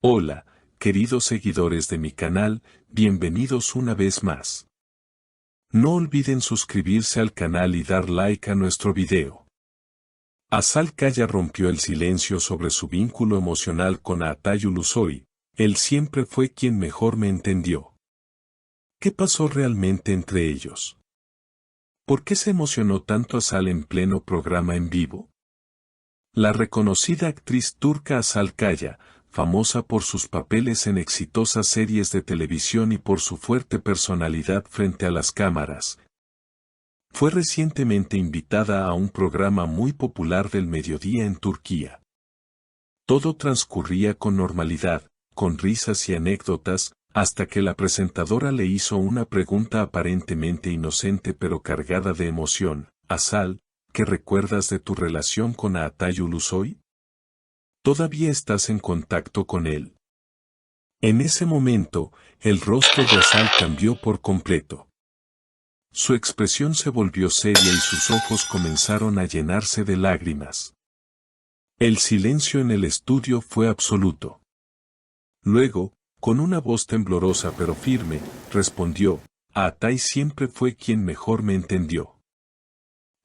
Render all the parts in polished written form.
Hola, queridos seguidores de mi canal, bienvenidos una vez más. No olviden suscribirse al canal y dar like a nuestro video. Azal Kaya rompió el silencio sobre su vínculo emocional con Atay Ulusoy. Él siempre fue quien mejor me entendió. ¿Qué pasó realmente entre ellos? ¿Por qué se emocionó tanto Azal en pleno programa en vivo? La reconocida actriz turca Azal Kaya, famosa por sus papeles en exitosas series de televisión y por su fuerte personalidad frente a las cámaras, fue recientemente invitada a un programa muy popular del mediodía en Turquía. Todo transcurría con normalidad, con risas y anécdotas, hasta que la presentadora le hizo una pregunta aparentemente inocente pero cargada de emoción. Azal, ¿qué recuerdas de tu relación con Atay Ulusoy? ¿Todavía estás en contacto con él? En ese momento, el rostro de Azal cambió por completo. Su expresión se volvió seria y sus ojos comenzaron a llenarse de lágrimas. El silencio en el estudio fue absoluto. Luego, con una voz temblorosa pero firme, respondió: Atay siempre fue quien mejor me entendió.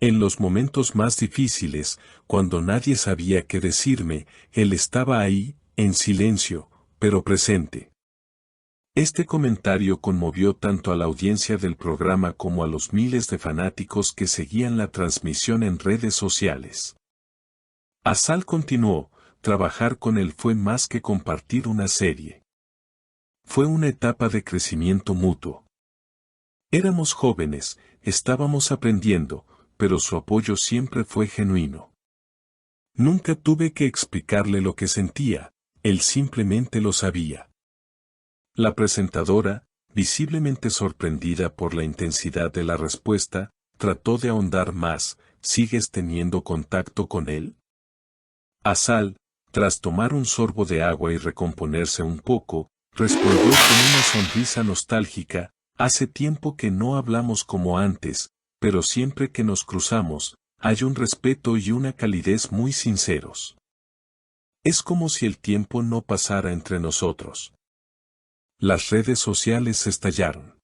En los momentos más difíciles, cuando nadie sabía qué decirme, él estaba ahí, en silencio, pero presente. Este comentario conmovió tanto a la audiencia del programa como a los miles de fanáticos que seguían la transmisión en redes sociales. Azal continuó: trabajar con él fue más que compartir una serie. Fue una etapa de crecimiento mutuo. Éramos jóvenes, estábamos aprendiendo, pero su apoyo siempre fue genuino. Nunca tuve que explicarle lo que sentía, él simplemente lo sabía. La presentadora, visiblemente sorprendida por la intensidad de la respuesta, trató de ahondar más. ¿Sigues teniendo contacto con él? Azal, tras tomar un sorbo de agua y recomponerse un poco, respondió con una sonrisa nostálgica: hace tiempo que no hablamos como antes, pero siempre que nos cruzamos, hay un respeto y una calidez muy sinceros. Es como si el tiempo no pasara entre nosotros. Las redes sociales estallaron.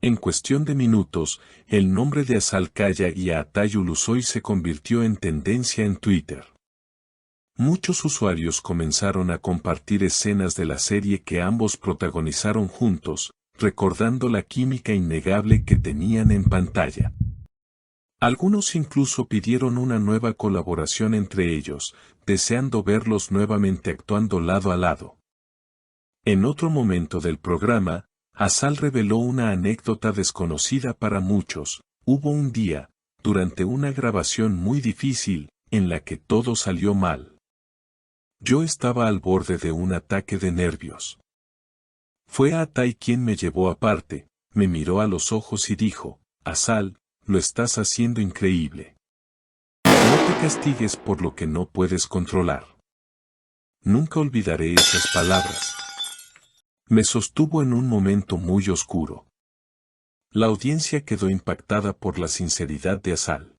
En cuestión de minutos, el nombre de Azal Kaya y Atay Ulusoy se convirtió en tendencia en Twitter. Muchos usuarios comenzaron a compartir escenas de la serie que ambos protagonizaron juntos, recordando la química innegable que tenían en pantalla. Algunos incluso pidieron una nueva colaboración entre ellos, deseando verlos nuevamente actuando lado a lado. En otro momento del programa, Azal reveló una anécdota desconocida para muchos. Hubo un día, durante una grabación muy difícil, en la que todo salió mal. Yo estaba al borde de un ataque de nervios. Fue Atay quien me llevó aparte, me miró a los ojos y dijo: Azal, lo estás haciendo increíble. No te castigues por lo que no puedes controlar. Nunca olvidaré esas palabras. Me sostuvo en un momento muy oscuro. La audiencia quedó impactada por la sinceridad de Azal.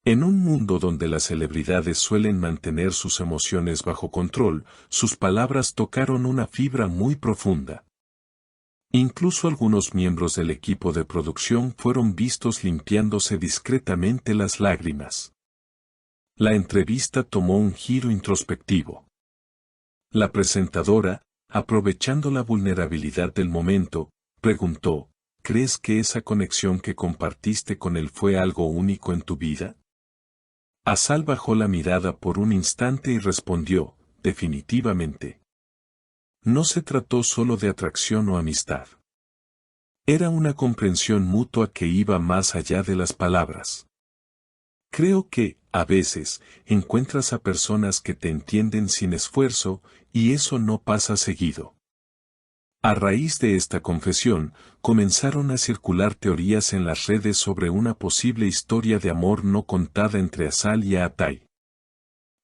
En un mundo donde las celebridades suelen mantener sus emociones bajo control, sus palabras tocaron una fibra muy profunda. Incluso algunos miembros del equipo de producción fueron vistos limpiándose discretamente las lágrimas. La entrevista tomó un giro introspectivo. La presentadora, aprovechando la vulnerabilidad del momento, preguntó: ¿crees que esa conexión que compartiste con él fue algo único en tu vida? Azal bajó la mirada por un instante y respondió: definitivamente. No se trató solo de atracción o amistad. Era una comprensión mutua que iba más allá de las palabras. Creo que, a veces, encuentras a personas que te entienden sin esfuerzo, y eso no pasa seguido. A raíz de esta confesión, comenzaron a circular teorías en las redes sobre una posible historia de amor no contada entre Azal y Atay.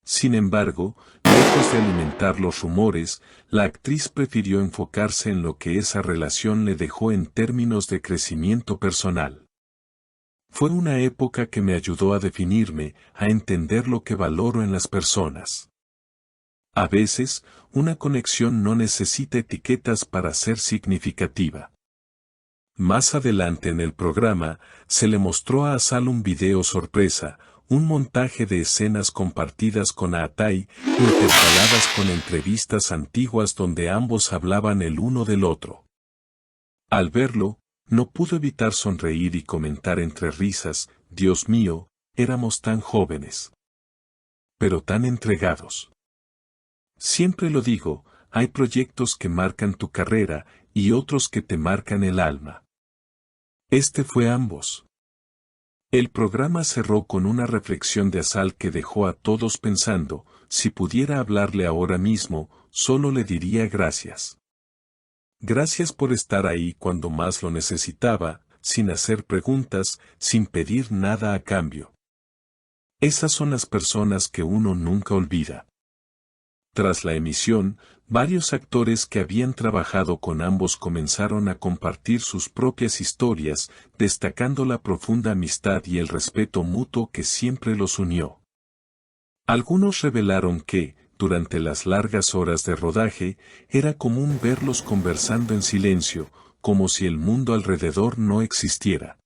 Sin embargo, lejos de alimentar los rumores, la actriz prefirió enfocarse en lo que esa relación le dejó en términos de crecimiento personal. Fue una época que me ayudó a definirme, a entender lo que valoro en las personas. A veces, una conexión no necesita etiquetas para ser significativa. Más adelante en el programa, se le mostró a Asal un video sorpresa, un montaje de escenas compartidas con Atay, intercaladas con entrevistas antiguas donde ambos hablaban el uno del otro. Al verlo, no pudo evitar sonreír y comentar entre risas: Dios mío, éramos tan jóvenes. Pero tan entregados. Siempre lo digo, hay proyectos que marcan tu carrera y otros que te marcan el alma. Este fue ambos. El programa cerró con una reflexión de Asal que dejó a todos pensando: si pudiera hablarle ahora mismo, solo le diría gracias. Gracias por estar ahí cuando más lo necesitaba, sin hacer preguntas, sin pedir nada a cambio. Esas son las personas que uno nunca olvida. Tras la emisión, varios actores que habían trabajado con ambos comenzaron a compartir sus propias historias, destacando la profunda amistad y el respeto mutuo que siempre los unió. Algunos revelaron que, durante las largas horas de rodaje, era común verlos conversando en silencio, como si el mundo alrededor no existiera.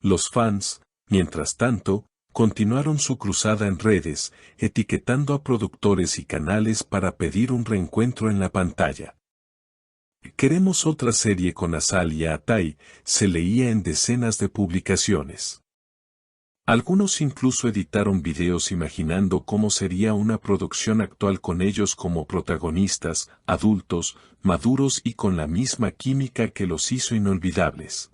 Los fans, mientras tanto, continuaron su cruzada en redes, etiquetando a productores y canales para pedir un reencuentro en la pantalla. Queremos otra serie con Asal y Atay, se leía en decenas de publicaciones. Algunos incluso editaron videos imaginando cómo sería una producción actual con ellos como protagonistas, adultos, maduros y con la misma química que los hizo inolvidables.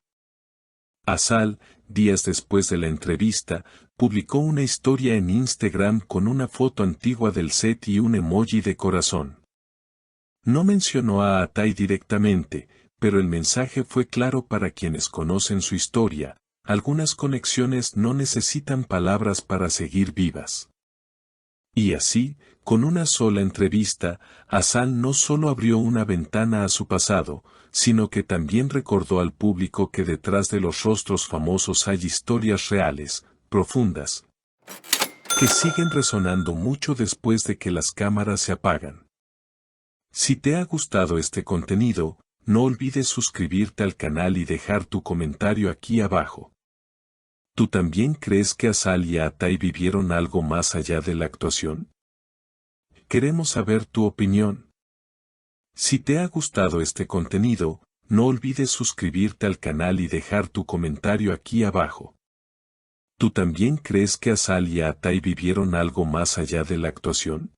Asal, días después de la entrevista, publicó una historia en Instagram con una foto antigua del set y un emoji de corazón. No mencionó a Atay directamente, pero el mensaje fue claro para quienes conocen su historia: algunas conexiones no necesitan palabras para seguir vivas. Y así, con una sola entrevista, Asal no solo abrió una ventana a su pasado, sino que también recordó al público que detrás de los rostros famosos hay historias reales, profundas, que siguen resonando mucho después de que las cámaras se apagan. Si te ha gustado este contenido, no olvides suscribirte al canal y dejar tu comentario aquí abajo. ¿Tú también crees que Asal y Atay vivieron algo más allá de la actuación? Queremos saber tu opinión. Si te ha gustado este contenido, no olvides suscribirte al canal y dejar tu comentario aquí abajo. ¿Tú también crees que Asal y Atay vivieron algo más allá de la actuación?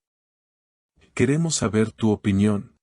Queremos saber tu opinión.